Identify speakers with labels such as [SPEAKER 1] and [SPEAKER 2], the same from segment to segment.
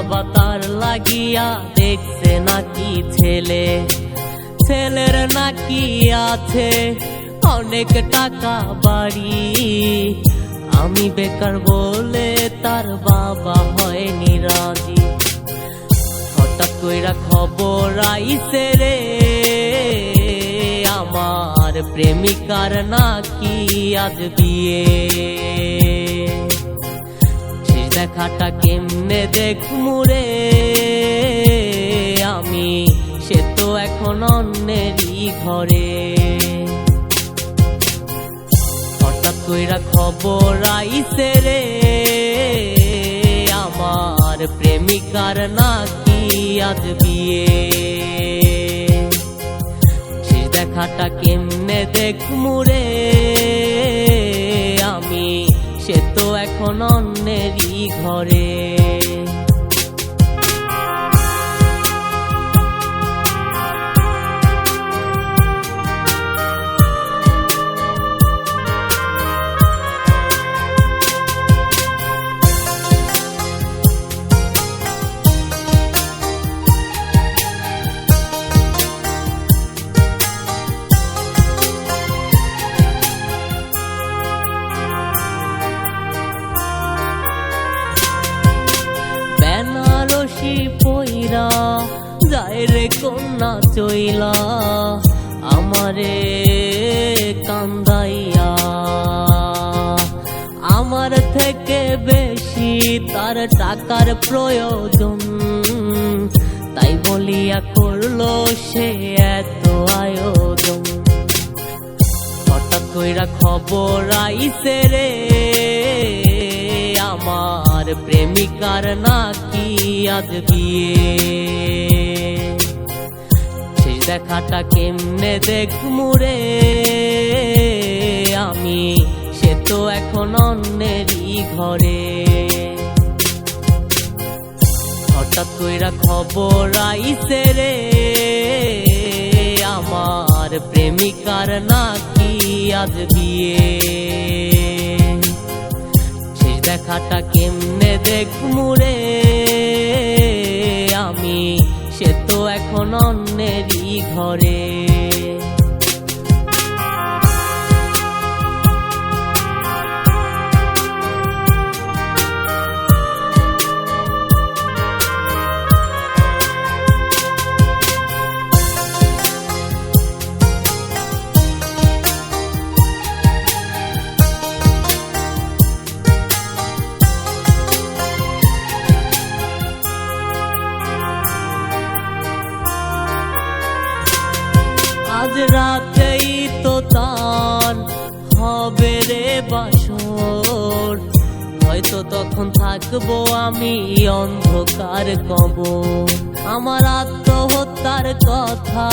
[SPEAKER 1] বাবা তার লাগিয়া দেখছে নাকি ছেলে, ছেলের নাকি আছে অনেক টাকা বাড়ি। আমি বেকার বলে তার বাবা হয়নি রাজি। হঠাৎ কইরা খবর আইছে রে আমার প্রেমিকার নাকি আজ বিয়ে। শেষ দেখাটা কেমনে দেখমু রে আমি, সে তো এখন অন্যেরই ঘরে। হঠাৎ কইরা খবর আইছে রে আমার প্রেমিকার নাকি আজ বিয়ে। শেষ দেখাটা কেমনে দেখমু রে আমি, সে তো এখন অন্যেরই ঘরে। বেনারসি পইরা যায় রে কন্যা চইলা আমারে কান্দাইয়া। আমার থেকে বেশি তার টাকার প্রয়োজন, তাই বলিয়া করলো সে এত আয়োজন। হঠাৎ কইরা খবর আইছে রে আমার প্রেমিকার নাকি আজ বিয়ে। শেষ দেখাটা কেমনে দেখমু রে আমি, সে তো এখন অন্যেরই ঘরে। হঠাৎ কইরা খবর আইছে রে আমার প্রেমিকার নাকি আজ বিয়ে। শেষ দেখাটা কেমনে দেখমু রে আমি, সে তো এখন অন্যেরই ঘরে। আজ রাতেই তো তার হবে রে বাসর, হয়তো তখন থাকবো আমি অন্ধকার কবর। আমার আত্মহত্যার কথা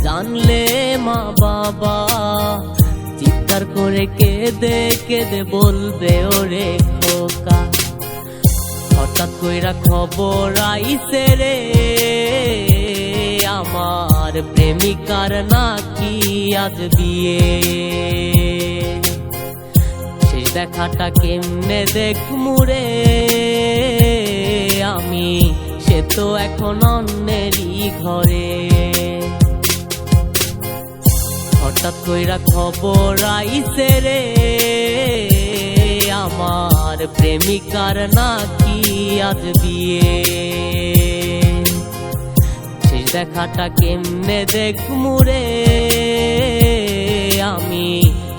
[SPEAKER 1] জানলে মা বাবা চিৎকার করে কেঁদে কেঁদে বলবে ওরে খোকা। হঠাৎ কইরা খবর আইছে রে আমার প্রেমিকার নাকি আজ বিয়ে। শেষ দেখাটা কেমনে দেখমু রে আমি, সে তো এখন অন্যেরই ঘরে। হঠাৎ কইরা খবর আইছে রে আমার প্রেমিকার নাকি আজ বিয়ে। শেষ দেখাটা কেমনে দেখমু রে আমি,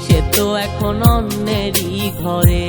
[SPEAKER 1] সে তো এখন অন্যেরই ঘরে।